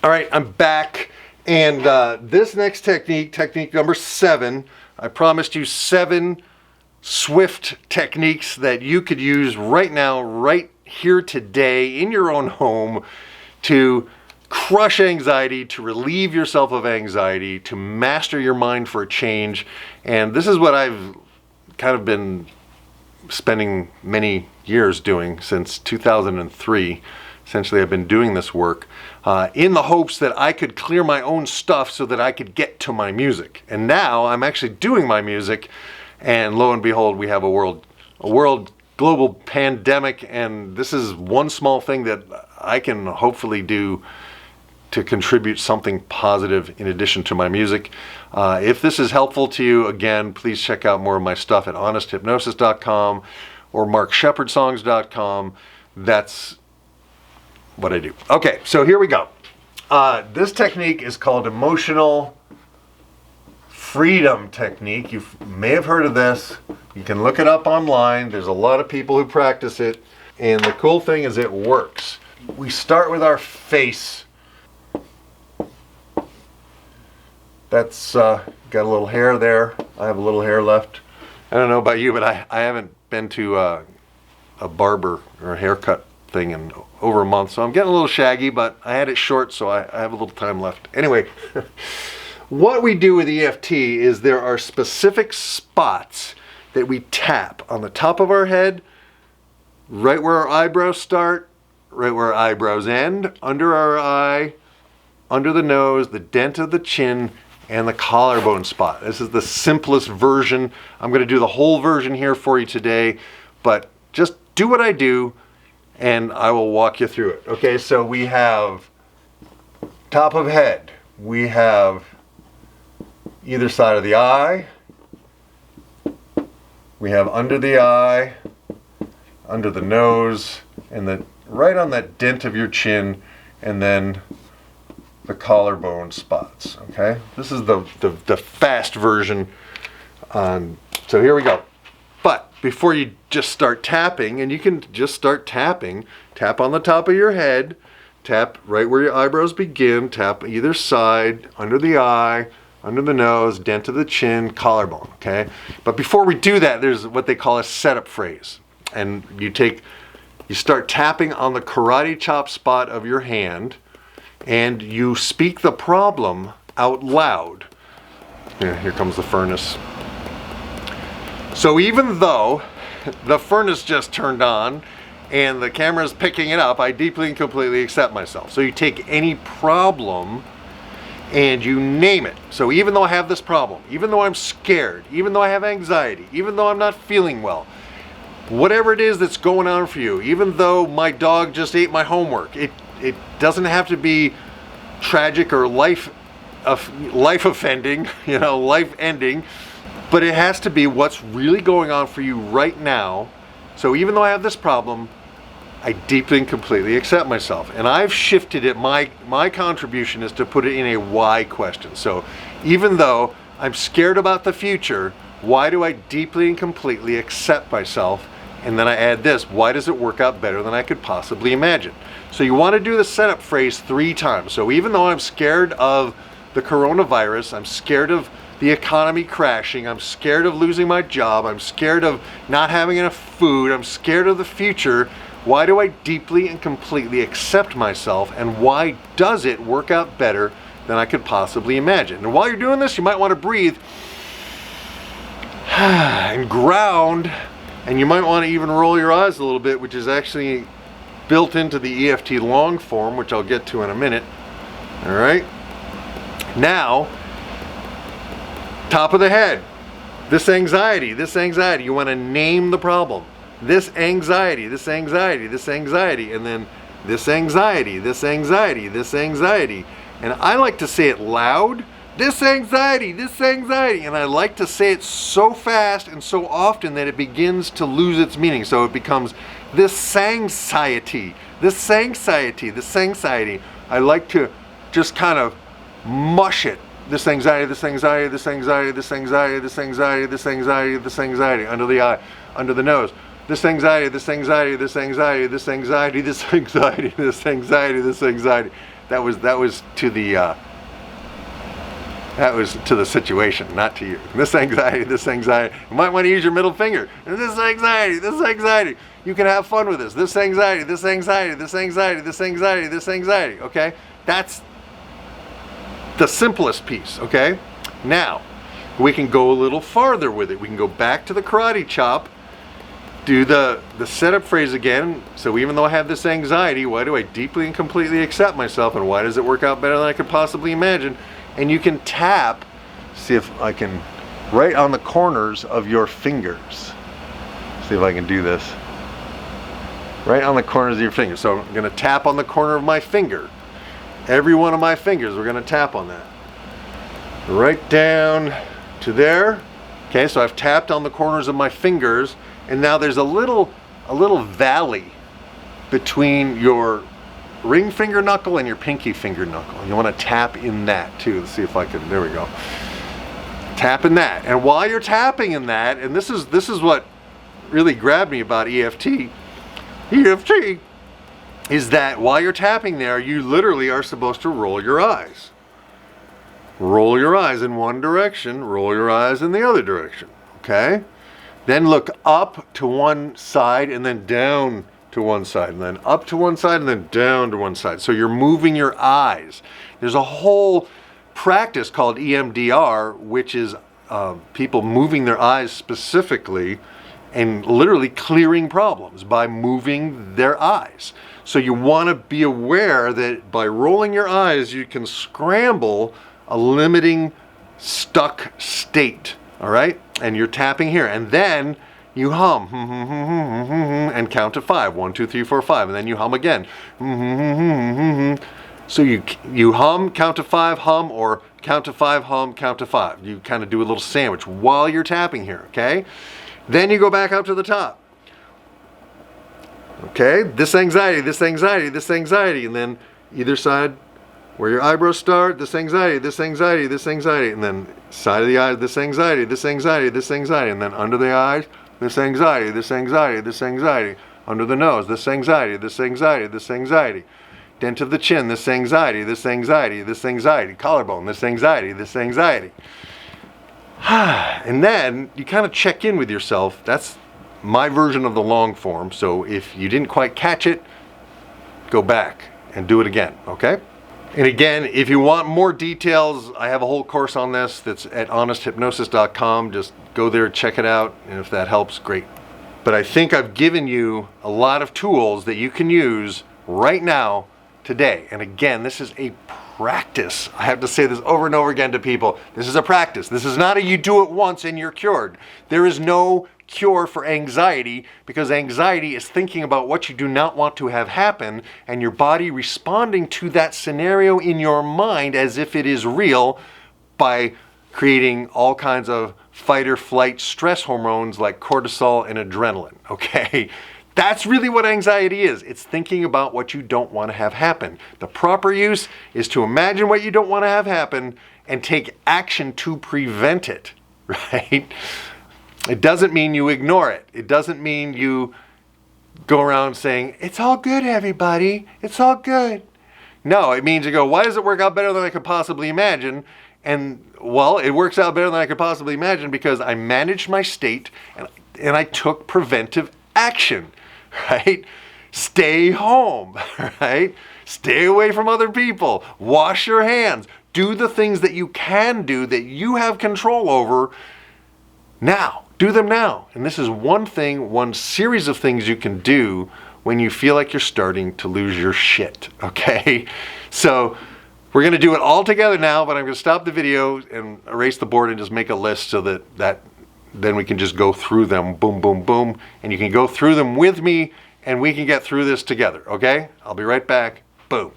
All right, I'm back, and this next technique, technique number 7, I promised you 7 swift techniques that you could use right now, right here today, in your own home, to crush anxiety, to relieve yourself of anxiety, to master your mind for a change. And this is what I've kind of been spending many years doing since 2003. Essentially, I've been doing this work in the hopes that I could clear my own stuff so that I could get to my music. And now I'm actually doing my music, and lo and behold, we have a world global pandemic, and this is one small thing that I can hopefully do to contribute something positive in addition to my music. If this is helpful to you, again, please check out more of my stuff at honesthypnosis.com or markshepherdsongs.com. That's what I do. Okay, so here we go. This technique is called emotional freedom technique. You may have heard of this. You can look it up online. There's a lot of people who practice it, and the cool thing is it works. We start with our face. That's got a little hair there. I have a little hair left. I don't know about you, but I haven't been to a barber or a haircut thing in over a month, so I'm getting a little shaggy, but I had it short, so I have a little time left. Anyway, what we do with EFT is there are specific spots that we tap on the top of our head, right where our eyebrows start, right where our eyebrows end, under our eye, under the nose, the dent of the chin, and the collarbone spot. This is the simplest version. I'm going to do the whole version here for you today, but just do what I do and I will walk you through it. Okay, so we have top of head. We have either side of the eye. We have under the eye, under the nose, and right on that dent of your chin, and then the collarbone spots. Okay, this is the fast version. So here we go. But before you just start tapping, and you can just start tapping, tap on the top of your head, tap right where your eyebrows begin, tap either side, under the eye, under the nose, dent of the chin, collarbone. Okay, but before we do that, there's what they call a setup phrase, and you start tapping on the karate chop spot of your hand, and you speak the problem out loud. Yeah, here comes the furnace. So even though the furnace just turned on and the camera's picking it up, I deeply and completely accept myself. So you take any problem and you name it. So even though I have this problem, even though I'm scared, even though I have anxiety, even though I'm not feeling well, whatever it is that's going on for you, even though my dog just ate my homework, it doesn't have to be tragic or life offending, life ending, but it has to be what's really going on for you right now. So even though I have this problem, I deeply and completely accept myself. And I've shifted it. My contribution is to put it in a why question. So even though I'm scared about the future, why do I deeply and completely accept myself? And then I add this: why does it work out better than I could possibly imagine? So you want to do the setup phrase 3 times. So even though I'm scared of the coronavirus, I'm scared of the economy crashing, I'm scared of losing my job, I'm scared of not having enough food, I'm scared of the future, why do I deeply and completely accept myself, and why does it work out better than I could possibly imagine? And while you're doing this, you might want to breathe and ground, and you might want to even roll your eyes a little bit, which is actually built into the EFT long form, which I'll get to in a minute. All right, now top of the head, this anxiety, you want to name the problem. This anxiety, and then this anxiety. And I like to say it loud, this anxiety, and I like to say it so fast and so often that it begins to lose its meaning. So it becomes this anxiety. I like to just kind of mush it. This anxiety, under the eye, under the nose. This anxiety. That was to the situation, not to you. This anxiety. You might want to use your middle finger. And this anxiety. You can have fun with this. This anxiety. Okay? That's the simplest piece, okay? Now, we can go a little farther with it. We can go back to the karate chop, do the setup phrase again. So even though I have this anxiety, why do I deeply and completely accept myself, and why does it work out better than I could possibly imagine? And you can tap, see if I can, right on the corners of your fingers. See if I can do this. Right on the corners of your fingers. So I'm going to tap on the corner of my finger. Every one of my fingers, we're going to tap on that. Right down to there. Okay, so I've tapped on the corners of my fingers, and now there's a little valley between your ring finger knuckle and your pinky finger knuckle. You want to tap in that too. Let's see if I can, there we go. Tap in that. And while you're tapping in that, and this is what really grabbed me about EFT, is that while you're tapping there, you literally are supposed to roll your eyes. Roll your eyes in one direction, roll your eyes in the other direction, okay? Then look up to one side and then down to one side, and then up to one side and then down to one side. So you're moving your eyes. There's a whole practice called EMDR, which is people moving their eyes specifically and literally clearing problems by moving their eyes. So you want to be aware that by rolling your eyes, you can scramble a limiting stuck state, all right? And you're tapping here, and then you hum, and count to 5. 1, 2, 3, 4, 5, and then you hum again. So you hum, count to 5, hum, or count to 5, hum, count to 5. You kind of do a little sandwich while you're tapping here, okay? Then you go back up to the top. Okay, this anxiety, and then either side where your eyebrows start, this anxiety, and then side of the eyes, this anxiety, and then under the eyes, this anxiety, under the nose, this anxiety, dent of the chin, this anxiety, collarbone, this anxiety. And then you kind of check in with yourself. That's my version of the long form. So if you didn't quite catch it, go back and do it again, okay? And again, if you want more details, I have a whole course on this that's at honesthypnosis.com. Just go there, check it out, and if that helps, great. But I think I've given you a lot of tools that you can use right now, today. And again, this is a practice. I have to say this over and over again to people. This is a practice. This is not a you do it once and you're cured. There is no cure for anxiety, because anxiety is thinking about what you do not want to have happen, and your body responding to that scenario in your mind as if it is real by creating all kinds of fight or flight stress hormones like cortisol and adrenaline, okay? That's really what anxiety is. It's thinking about what you don't want to have happen. The proper use is to imagine what you don't want to have happen and take action to prevent it, right? It doesn't mean you ignore it. It doesn't mean you go around saying, it's all good, everybody. It's all good. No, it means you go, why does it work out better than I could possibly imagine? And, well, it works out better than I could possibly imagine because I managed my state and I took preventive action, right? Stay home, right? Stay away from other people. Wash your hands. Do the things that you can do that you have control over now. Do them now. And this is one series of things you can do when you feel like you're starting to lose your shit, okay? So we're gonna do it all together now, but I'm gonna stop the video and erase the board and just make a list so that then we can just go through them, boom, boom, boom, and you can go through them with me and we can get through this together, okay? I'll be right back, boom.